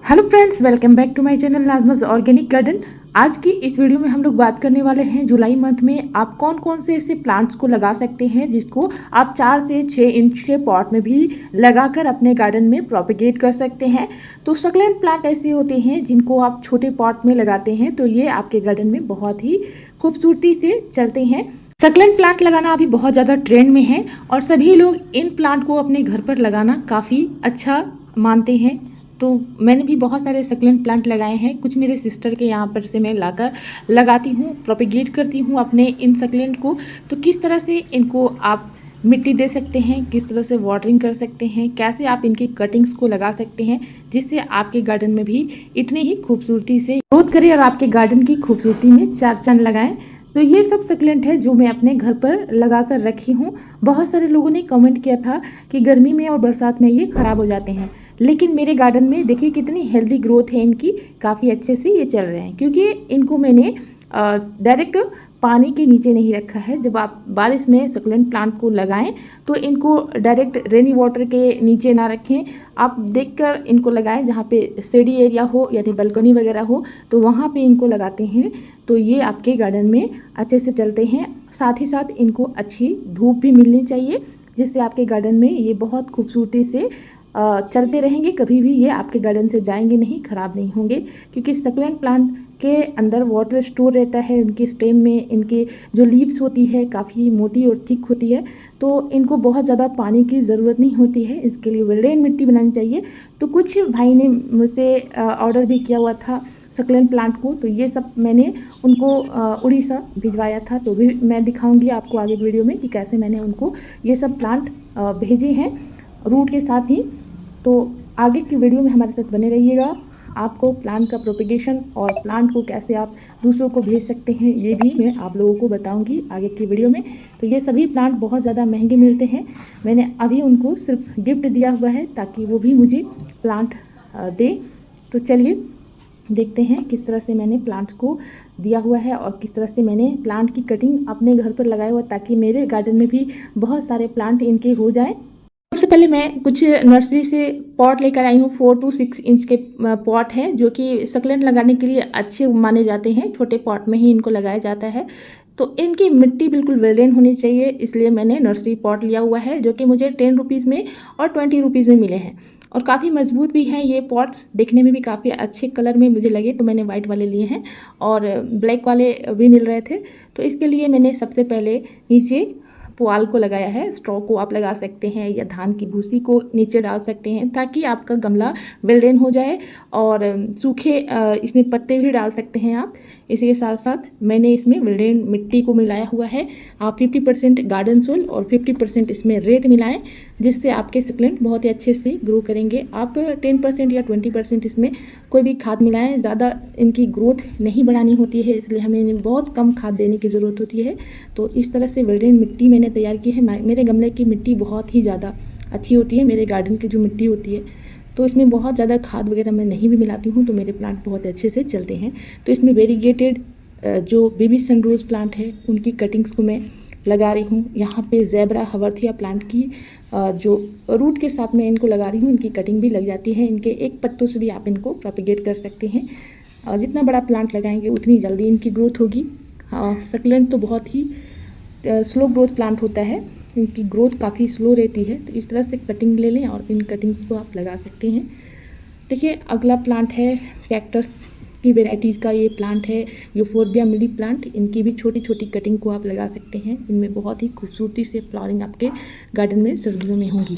Hello friends, welcome back to my channel Naazmaaz organic garden. आज की इस वीडियो में हम लोग बात करने वाले हैं जुलाई मंथ में आप कौन कौन से ऐसे प्लांट्स को लगा सकते हैं जिसको आप 4 से 6 इंच के पॉट में भी लगाकर अपने गार्डन में प्रोपेगेट कर सकते हैं। तो सक्लेंट प्लांट ऐसे होते हैं जिनको आप छोटे पॉट में लगाते हैं तो ये आपके गार्डन में बहुत ही खूबसूरती से चलते हैं। सक्लेंट प्लांट लगाना अभी बहुत ज़्यादा ट्रेंड में है और सभी लोग इन प्लांट को अपने घर पर लगाना काफ़ी अच्छा मानते हैं। तो मैंने भी बहुत सारे सक्लेंट प्लांट लगाए हैं। कुछ मेरे सिस्टर के यहाँ पर से मैं लाकर लगाती हूँ, प्रोपेगेट करती हूँ अपने इन सक्लेंट को। तो किस तरह से इनको आप मिट्टी दे सकते हैं, किस तरह से वाटरिंग कर सकते हैं, कैसे आप इनकी कटिंग्स को लगा सकते हैं जिससे आपके गार्डन में भी इतनी ही खूबसूरती से ग्रोथ करे और आपके गार्डन की खूबसूरती में चार चांद लगाएं। तो ये सब सक्लेंट है जो मैं अपने घर पर लगा कर रखी हूँ। बहुत सारे लोगों ने कमेंट किया था कि गर्मी में और बरसात में ये ख़राब हो जाते हैं, लेकिन मेरे गार्डन में देखिए कितनी हेल्दी ग्रोथ है इनकी, काफ़ी अच्छे से ये चल रहे हैं क्योंकि इनको मैंने डायरेक्ट पानी के नीचे नहीं रखा है। जब आप बारिश में सक्लेंट प्लांट को लगाएं तो इनको डायरेक्ट रेनी वाटर के नीचे ना रखें, आप देखकर इनको लगाएं जहाँ पे शेडी एरिया हो यानी बालकनी वगैरह हो तो वहाँ पे इनको लगाते हैं तो ये आपके गार्डन में अच्छे से चलते हैं। साथ ही साथ इनको अच्छी धूप भी मिलनी चाहिए जिससे आपके गार्डन में ये बहुत खूबसूरती से चलते रहेंगे। कभी भी ये आपके गार्डन से जाएंगे नहीं, ख़राब नहीं होंगे क्योंकि सक्लेंट प्लांट के अंदर वाटर स्टोर रहता है। इनकी स्टेम में इनकी जो लीव्स होती है काफ़ी मोटी और थिक होती है, तो इनको बहुत ज़्यादा पानी की ज़रूरत नहीं होती है। इसके लिए वेल्डेन मिट्टी बनानी चाहिए। तो कुछ भाई ने मुझसे ऑर्डर भी किया हुआ था सक्लेंट प्लांट को, तो ये सब मैंने उनको उड़ीसा भिजवाया था। तो भी मैं दिखाऊंगी आपको आगे वीडियो में कि कैसे मैंने उनको ये सब प्लांट भेजे हैं रूट के साथ ही। तो आगे की वीडियो में हमारे साथ बने रहिएगा। आपको प्लांट का प्रोपेगेशन और प्लांट को कैसे आप दूसरों को भेज सकते हैं ये भी मैं आप लोगों को बताऊंगी आगे की वीडियो में। तो ये सभी प्लांट बहुत ज़्यादा महंगे मिलते हैं, मैंने अभी उनको सिर्फ गिफ्ट दिया हुआ है ताकि वो भी मुझे प्लांट दे। तो चलिए देखते हैं किस तरह से मैंने प्लांट को दिया हुआ है और किस तरह से मैंने प्लांट की कटिंग अपने घर पर लगाया हुआ ताकि मेरे गार्डन में भी बहुत सारे प्लांट इनके हो जाए। सबसे पहले मैं कुछ नर्सरी से पॉट लेकर आई हूँ। 4 to 6 इंच के पॉट हैं जो कि सक्लेंट लगाने के लिए अच्छे माने जाते हैं। छोटे पॉट में ही इनको लगाया जाता है। तो इनकी मिट्टी बिल्कुल वेल्डेन होनी चाहिए, इसलिए मैंने नर्सरी पॉट लिया हुआ है जो कि मुझे 10 रुपीज़ में और 20 रुपीज़ में मिले हैं और काफ़ी मजबूत भी हैं ये पॉट्स। देखने में भी काफ़ी अच्छे कलर में मुझे लगे तो मैंने वाइट वाले लिए हैं और ब्लैक वाले भी मिल रहे थे। तो इसके लिए मैंने सबसे पहले नीचे पुआल को लगाया है। स्ट्रॉ को आप लगा सकते हैं या धान की भूसी को नीचे डाल सकते हैं ताकि आपका गमला वेल्डेन हो जाए और सूखे इसमें पत्ते भी डाल सकते हैं आप। इसी के साथ साथ मैंने इसमें वेल्डेन मिट्टी को मिलाया हुआ है। आप 50% गार्डन सोल और 50% इसमें रेत मिलाएं जिससे आपके सक्लेंट बहुत ही अच्छे से ग्रो करेंगे। आप 10% या 20% इसमें कोई भी खाद मिलाएं, ज़्यादा इनकी ग्रोथ नहीं बढ़ानी होती है इसलिए हमें इन्हें बहुत कम खाद देने की ज़रूरत होती है। तो इस तरह से वेल्डेन मिट्टी मैंने तैयार की है। मेरे गमले की मिट्टी बहुत ही ज़्यादा अच्छी होती है। मेरे गार्डन की जो मिट्टी होती है तो इसमें बहुत ज़्यादा खाद वगैरह मैं नहीं भी मिलाती हूँ तो मेरे प्लांट बहुत अच्छे से चलते हैं। तो इसमें वेरीगेटेड जो बेबी सनरोज प्लांट है उनकी कटिंग्स को मैं लगा रही हूँ। यहाँ पे ज़ेब्रा हवर्थिया प्लांट की जो रूट के साथ मैं इनको लगा रही हूँ, इनकी कटिंग भी लग जाती है। इनके एक पत्तों से भी आप इनको प्रोपेगेट कर सकते हैं। जितना बड़ा प्लांट लगाएंगे उतनी जल्दी इनकी ग्रोथ होगी। सक्लेंट तो बहुत ही स्लो ग्रोथ प्लांट होता है, इनकी ग्रोथ काफ़ी स्लो रहती है। तो इस तरह से कटिंग ले लें और इन कटिंग्स को आप लगा सकते हैं। देखिए अगला प्लांट है कैक्टस की वेराइटीज़ का ये प्लांट है यूफोर्बिया मिली प्लांट। इनकी भी छोटी छोटी कटिंग को आप लगा सकते हैं। इनमें बहुत ही खूबसूरती से फ्लावरिंग आपके गार्डन में सर्दियों में होंगी।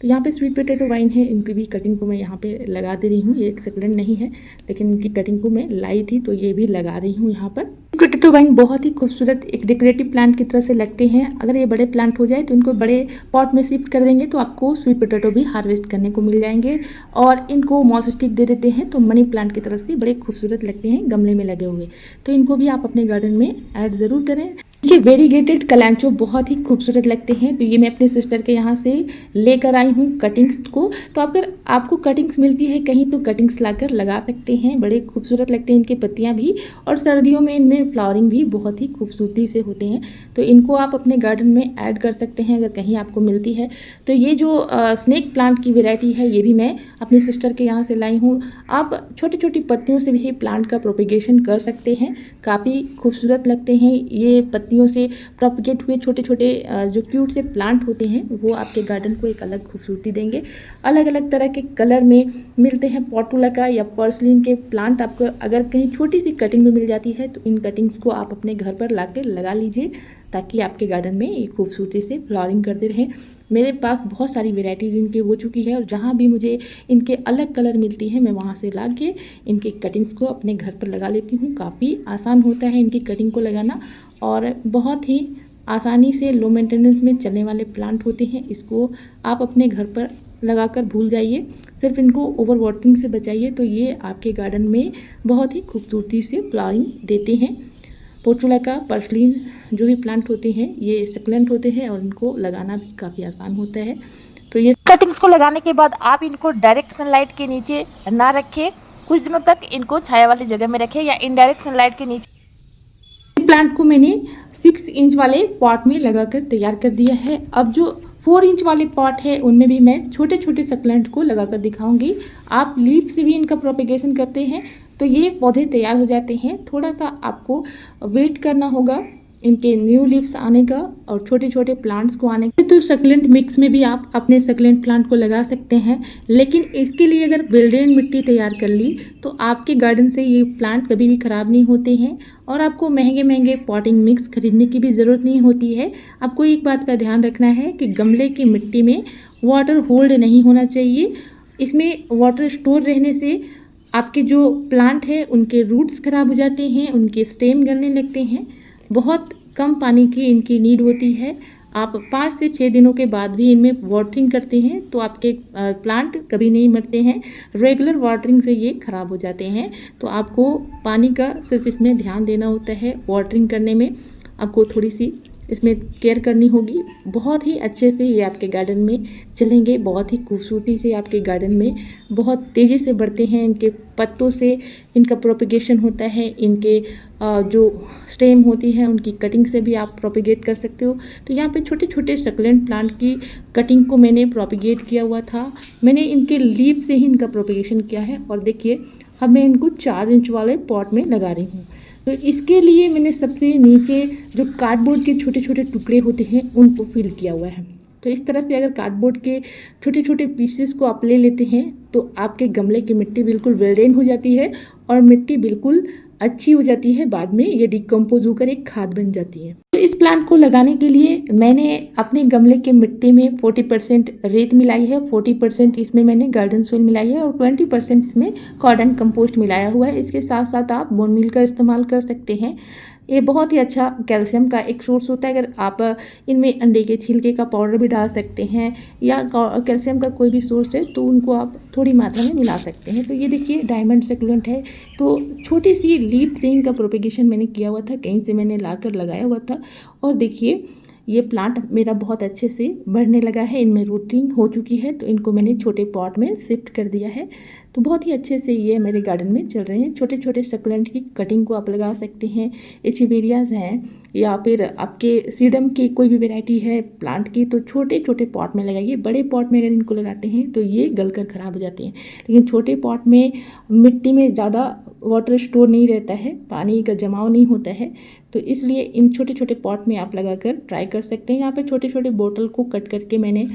तो यहाँ पे स्वीट पोटैटो वाइन है, इनकी भी कटिंग को मैं यहाँ पे लगा दे रही हूँ। ये एक सक्लेंट नहीं है लेकिन इनकी कटिंग को मैं लाई थी तो ये भी लगा रही हूँ यहाँ पर। पोटैटो वाइन बहुत ही खूबसूरत एक डेकोरेटिव प्लांट की तरह से लगते हैं। अगर ये बड़े प्लांट हो जाए तो इनको बड़े पॉट में शिफ्ट कर देंगे तो आपको स्वीट पोटैटो भी हार्वेस्ट करने को मिल जाएंगे। और इनको मॉस स्टिक दे देते हैं तो मनी प्लांट की तरह से बड़े खूबसूरत लगते हैं गमले में लगे हुए। तो इनको भी आप अपने गार्डन में ऐड ज़रूर करें। देखिए वेरीगेटेड कलांचो बहुत ही खूबसूरत लगते हैं। तो ये मैं अपने सिस्टर के यहाँ से लेकर आई हूँ कटिंग्स को। तो अगर आपको कटिंग्स मिलती है कहीं तो कटिंग्स लाकर लगा सकते हैं। बड़े खूबसूरत लगते हैं इनकी पत्तियाँ भी, और सर्दियों में इनमें फ्लावरिंग भी बहुत ही खूबसूरती से होते हैं। तो इनको आप अपने गार्डन में ऐड कर सकते हैं अगर कहीं आपको मिलती है। तो ये जो स्नेक प्लांट की वेराइटी है ये भी मैं अपनी सिस्टर के यहाँ से लाई हूँ। आप छोटी छोटी पत्तियों से भी प्लांट का प्रोपिगेशन कर सकते हैं, काफ़ी खूबसूरत लगते हैं। ये पत्तियों से प्रोपिगेट हुए छोटे छोटे जो क्यूट से प्लांट होते हैं वो आपके गार्डन को एक अलग खूबसूरती देंगे। अलग अलग तरह के कलर में मिलते हैं। पोर्टुलाका या पर्सलिन के प्लांट आपको अगर कहीं छोटी सी कटिंग में मिल जाती है तो इन कटिंग्स को आप अपने घर पर लाकर लगा लीजिए, ताकि आपके गार्डन में ये खूबसूरती से फ्लावरिंग करते रहें। मेरे पास बहुत सारी वेराइटीज़ इनकी हो चुकी है, और जहाँ भी मुझे इनके अलग कलर मिलती है मैं वहाँ से ला के इनके कटिंग्स को अपने घर पर लगा लेती हूँ। काफ़ी आसान होता है इनकी कटिंग को लगाना, और बहुत ही आसानी से लो मेंटेनेंस में चलने वाले प्लांट होते हैं। इसको आप अपने घर पर लगाकर भूल जाइए, सिर्फ इनको ओवर वाटरिंग से बचाइए, तो ये आपके गार्डन में बहुत ही खूबसूरती से फ्लावरिंग देते हैं। पोर्टुलाका, पर्सलिन जो भी प्लांट होते हैं ये सक्लेंट होते हैं, और इनको लगाना भी काफ़ी आसान होता है। तो ये कटिंग्स को लगाने के बाद आप इनको डायरेक्ट सनलाइट के नीचे ना रखें, कुछ दिनों तक इनको छाया वाली जगह में रखें या इनडायरेक्ट सनलाइट के नीचे। प्लांट को मैंने 6 इंच वाले पॉट में लगाकर तैयार कर दिया है। अब जो 4 इंच वाले पॉट है उनमें भी मैं छोटे छोटे सक्लेंट को लगाकर दिखाऊंगी। आप लीफ से भी इनका प्रोपेगेशन करते हैं तो ये पौधे तैयार हो जाते हैं। थोड़ा सा आपको वेट करना होगा इनके न्यू लीव्स आने का और छोटे छोटे प्लांट्स को आने का। तो सक्लेंट मिक्स में भी आप अपने सक्लेंट प्लांट को लगा सकते हैं, लेकिन इसके लिए अगर बिल्डेन मिट्टी तैयार कर ली तो आपके गार्डन से ये प्लांट कभी भी ख़राब नहीं होते हैं, और आपको महंगे महंगे पॉटिंग मिक्स खरीदने की भी ज़रूरत नहीं होती है। आपको एक बात का ध्यान रखना है कि गमले की मिट्टी में वाटर होल्ड नहीं होना चाहिए। इसमें वाटर स्टोर रहने से आपके जो प्लांट है उनके रूट्स खराब हो जाते हैं, उनके स्टेम गलने लगते हैं। बहुत कम पानी की इनकी नीड होती है। आप 5 से 6 दिनों के बाद भी इनमें वाटरिंग करते हैं तो आपके प्लांट कभी नहीं मरते हैं। रेगुलर वाटरिंग से ये ख़राब हो जाते हैं। तो आपको पानी का सिर्फ इसमें ध्यान देना होता है। वाटरिंग करने में आपको थोड़ी सी इसमें केयर करनी होगी। बहुत ही अच्छे से ये आपके गार्डन में चलेंगे, बहुत ही खूबसूरती से आपके गार्डन में बहुत तेज़ी से बढ़ते हैं। इनके पत्तों से इनका प्रोपिगेशन होता है। इनके जो स्टेम होती है उनकी कटिंग से भी आप प्रोपिगेट कर सकते हो। तो यहाँ पे छोटे छोटे सक्लेंट प्लांट की कटिंग को मैंने प्रोपिगेट किया हुआ था। मैंने इनके लीफ से ही इनका प्रोपिगेशन किया है, और देखिए अब मैं इनको 4 इंच वाले पॉट में लगा रही हूँ। तो इसके लिए मैंने सबसे नीचे जो कार्डबोर्ड के छोटे छोटे टुकड़े होते हैं उनको फिल किया हुआ है। तो इस तरह से अगर कार्डबोर्ड के छोटे छोटे पीसेस को आप ले लेते हैं तो आपके गमले की मिट्टी बिल्कुल वेल ड्रेन हो जाती है, और मिट्टी बिल्कुल अच्छी हो जाती है। बाद में ये डिकम्पोज होकर एक खाद बन जाती है। तो इस प्लांट को लगाने के लिए मैंने अपने गमले के मिट्टी में 40% रेत मिलाई है, 40% इसमें मैंने गार्डन सोइल मिलाई है, और 20% इसमें कॉर्डन कंपोस्ट मिलाया हुआ है। इसके साथ साथ आप बोन मील का इस्तेमाल कर सकते हैं। ये बहुत ही अच्छा कैल्शियम का एक सोर्स होता है। अगर आप इनमें अंडे के छिलके का पाउडर भी डाल सकते हैं, या कैल्शियम का कोई भी सोर्स है तो उनको आप थोड़ी मात्रा में मिला सकते हैं। तो ये देखिए डायमंड सक्लेंट है। तो छोटी सी लीफ से इनका प्रोपेगेशन मैंने किया हुआ था, कहीं से मैंने लाकर लगाया हुआ था, और देखिए ये प्लांट मेरा बहुत अच्छे से बढ़ने लगा है। इनमें रूटिंग हो चुकी है, तो इनको मैंने छोटे पॉट में शिफ्ट कर दिया है। तो बहुत ही अच्छे से ये मेरे गार्डन में चल रहे हैं। छोटे छोटे सक्लेंट की कटिंग को आप लगा सकते हैं। एचिवेरियाज हैं या फिर आपके सीडम की कोई भी वैरायटी है प्लांट की, तो छोटे छोटे पॉट में लगाइए। बड़े पॉट में अगर इनको लगाते हैं तो ये गलकर ख़राब हो जाते हैं, लेकिन छोटे पॉट में मिट्टी में ज़्यादा वाटर स्टोर नहीं रहता है, पानी का जमाव नहीं होता है, तो इसलिए इन छोटे छोटे पॉट में आप लगाकर ट्राई कर सकते हैं। यहाँ पे छोटे छोटे बोतल को कट करके मैंने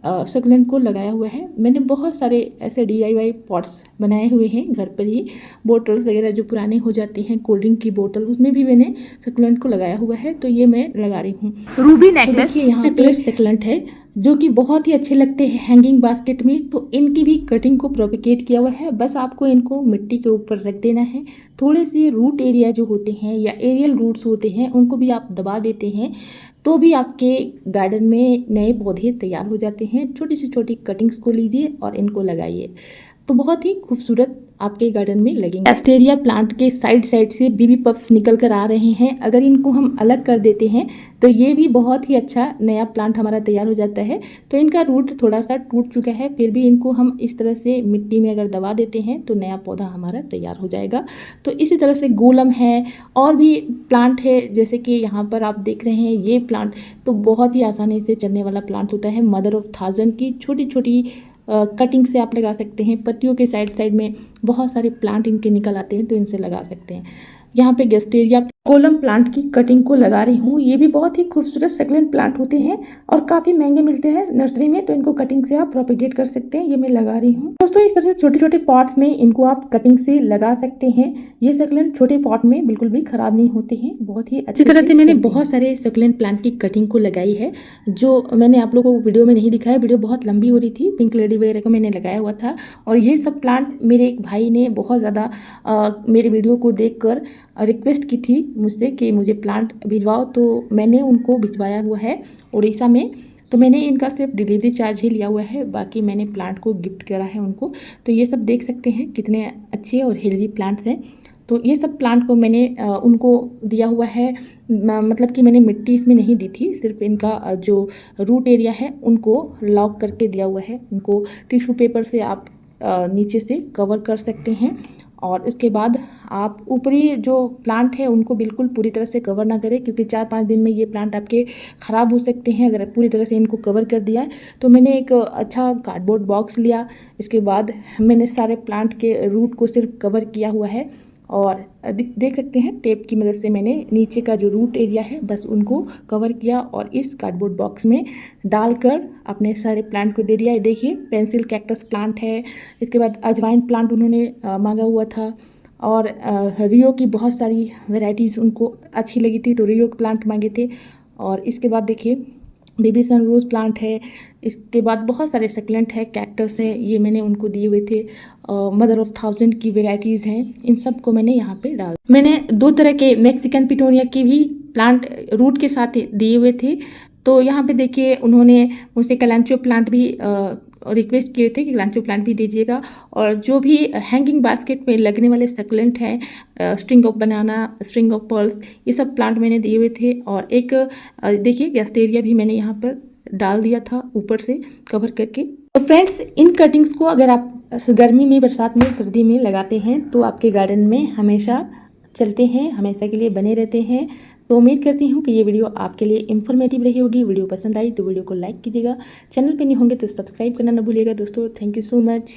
सक्लेंट को लगाया हुआ है। मैंने बहुत सारे ऐसे DIY पॉट्स बनाए हुए हैं घर पर ही। बोतल्स वगैरह जो पुराने हो जाते हैं, कोल्ड ड्रिंक की बोतल, उसमें भी मैंने सक्लेंट को लगाया हुआ है। तो ये मैं लगा रही हूँ। रूबी नेकलेस, तो देखिए यहाँ पे सक्लेंट है जो कि बहुत ही अच्छे लगते हैं हैंगिंग बास्केट में। तो इनकी भी कटिंग को प्रोपिगेट किया हुआ है। बस आपको इनको मिट्टी के ऊपर रख देना है। थोड़े से रूट एरिया जो होते हैं या एरियल रूट्स होते हैं उनको भी आप दबा देते हैं तो भी आपके गार्डन में नए पौधे तैयार हो जाते हैं। छोटी सी छोटी कटिंग्स को लीजिए और इनको लगाइए, तो बहुत ही खूबसूरत आपके गार्डन में लगेंगे। एस्टेरिया प्लांट के साइड से बेबी पफ्स निकल कर आ रहे हैं। अगर इनको हम अलग कर देते हैं तो ये भी बहुत ही अच्छा नया प्लांट हमारा तैयार हो जाता है। तो इनका रूट थोड़ा सा टूट चुका है, फिर भी इनको हम इस तरह से मिट्टी में अगर दबा देते हैं तो नया पौधा हमारा तैयार हो जाएगा। तो इसी तरह से गोलम है और भी प्लांट है, जैसे कि यहाँ पर आप देख रहे हैं ये प्लांट तो बहुत ही आसानी से चलने वाला प्लांट होता है। मदर ऑफ थाउजेंड की छोटी छोटी कटिंग से आप लगा सकते हैं। पत्तियों के साइड में बहुत सारे प्लांट इनके निकल आते हैं, तो इनसे लगा सकते हैं। यहाँ पे गेस्टेरिया कोलम प्लांट की कटिंग को लगा रही हूँ। ये भी बहुत ही खूबसूरत सक्लेंट प्लांट होते हैं और काफ़ी महंगे मिलते हैं नर्सरी में, तो इनको कटिंग से आप प्रोपेगेट कर सकते हैं। ये मैं लगा रही हूँ दोस्तों। इस तरह से छोटे छोटे पॉट्स में इनको आप कटिंग से लगा सकते हैं। ये सक्लेंट छोटे पॉट में बिल्कुल भी खराब नहीं होते हैं, बहुत ही अच्छी तरह से मैंने बहुत सारे सक्लेंट प्लांट की कटिंग को लगाई है, जो मैंने आप लोगों को वीडियो में नहीं दिखाया। वीडियो बहुत लंबी हो रही थी। पिंक लेडी वगैरह को मैंने लगाया हुआ था, और ये सब प्लांट मेरे एक भाई ने बहुत ज़्यादा मेरे वीडियो को देख कर रिक्वेस्ट की थी मुझसे कि मुझे प्लांट भिजवाओ, तो मैंने उनको भिजवाया हुआ है उड़ीसा में। तो मैंने इनका सिर्फ डिलीवरी चार्ज ही लिया हुआ है, बाकी मैंने प्लांट को गिफ्ट करा है उनको। तो ये सब देख सकते हैं कितने अच्छे और हेल्दी प्लांट्स हैं। तो ये सब प्लांट को मैंने उनको दिया हुआ है, मतलब कि मैंने मिट्टी इसमें नहीं दी थी, सिर्फ इनका जो रूट एरिया है उनको लॉक करके दिया हुआ है। उनको टिश्यू पेपर से आप नीचे से कवर कर सकते हैं, और इसके बाद आप ऊपरी जो प्लांट है उनको बिल्कुल पूरी तरह से कवर ना करें, क्योंकि 4-5 दिन में ये प्लांट आपके ख़राब हो सकते हैं अगर पूरी तरह से इनको कवर कर दिया है। तो मैंने एक अच्छा कार्डबोर्ड बॉक्स लिया, इसके बाद मैंने सारे प्लांट के रूट को सिर्फ कवर किया हुआ है, और देख सकते हैं टेप की मदद से मैंने नीचे का जो रूट एरिया है बस उनको कवर किया, और इस कार्डबोर्ड बॉक्स में डालकर अपने सारे प्लांट को दे दिया। ये देखिए पेंसिल कैक्टस प्लांट है, इसके बाद अजवाइन प्लांट उन्होंने मांगा हुआ था, और रियो की बहुत सारी वैरायटीज़ उनको अच्छी लगी थी तो रियो प्लांट मांगे थे। और इसके बाद देखिए बेबी सन रोज़ प्लांट है, इसके बाद बहुत सारे सक्लेंट है, कैक्टस है, ये मैंने उनको दिए हुए थे। मदर ऑफ थाउजेंड की वेराइटीज़ हैं, इन सब को मैंने यहाँ पे डाल। मैंने 2 तरह के मैक्सिकन पिटोनिया के भी प्लांट रूट के साथ दिए हुए थे। तो यहाँ पे देखिए उन्होंने मुझसे कैलेंचो प्लांट भी रिक्वेस्ट किए थे कि कैलेंचो प्लांट भी दीजिएगा, और जो भी हैंगिंग बास्केट में लगने वाले सक्लेंट हैं, string of banana, string of pearls, ये सब प्लांट मैंने दिए हुए थे। और एक देखिए गेस्टेरिया भी मैंने यहाँ पर डाल दिया था ऊपर से कवर करके। तो फ्रेंड्स, इन कटिंग्स को अगर आप गर्मी में, बरसात में, सर्दी में लगाते हैं तो आपके गार्डन में हमेशा चलते हैं, हमेशा के लिए बने रहते हैं। तो उम्मीद करती हूँ कि ये वीडियो आपके लिए इन्फॉर्मेटिव रही होगी। वीडियो पसंद आई तो वीडियो को लाइक कीजिएगा, चैनल पे नहीं होंगे तो सब्सक्राइब करना ना भूलिएगा दोस्तों। Thank you so much.